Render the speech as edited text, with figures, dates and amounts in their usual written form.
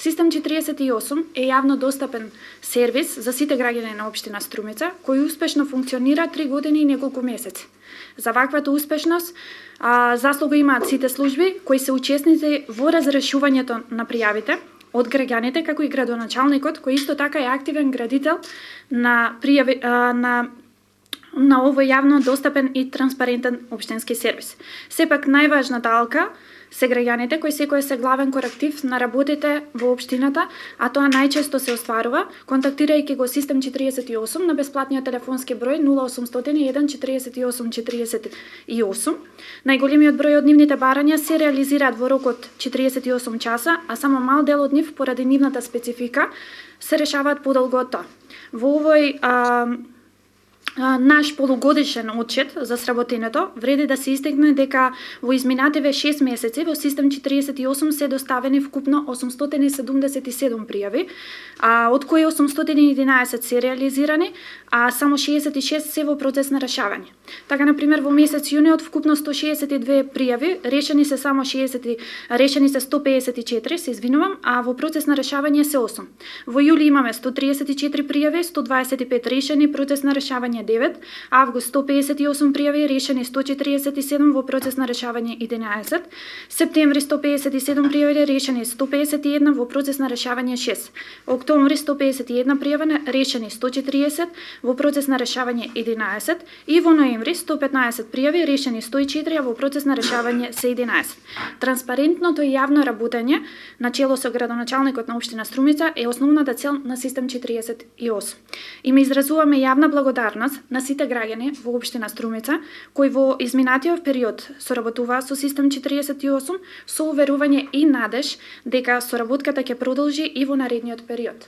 Систем 48 е јавно достапен сервис за сите граѓани на општина Струмица, кој успешно функционира 3 години и неколку месеци. За ваквата успешност заслуга имаат сите служби кои се учесници во разрешувањето на пријавите од граѓаните, како и градоначалникот, кој исто така е активен градител на пријави на овој јавно достапен и транспарентен општински сервис. Сепак најважната алка се граѓаните кои секој се главен коректив на работите во општината, а тоа најчесто се остварува контактирајќи го Систем 48 на бесплатниот телефонски број 0801 48 48. Најголемиот број од нивните барања се реализираат во рок од 48 часа, а само мал дел од нив поради нивната специфика се решаваат подолго од тоа. Во овој наш полугодишен отчет за сработеното вреди да се истакне дека во изминативе 6 месеци во Систем 48 се доставени вкупно 877 пријави, од кои 811 се реализирани, а само 66 се во процес на решавање. Така, например, во месец јуни од вкупно 162 пријави решени се само 154, се извинувам, а во процес на решавање се 8. Во јули имаме 134 пријави, 125 решени, процес на решавање 9, август 158 пријави, решени 147, во процес на решавање 11, септември 157 пријави, решени 151, во процес на решавање 6, октомври 151 пријави, решени 140, во процес на решавање 11 и во ноември 115 пријави, решени 104, а во процес на решавање се 11. Транспарентното и јавно работење на чело со градоначалникот на општина Струмица е основната цел на Систем 48. И ме изразуваме јавна благодарност на сите граѓани во општина Струмица кои во изминатиот период соработуваа со Систем 48 со уверување и надеж дека соработката ќе продолжи и во наредниот период.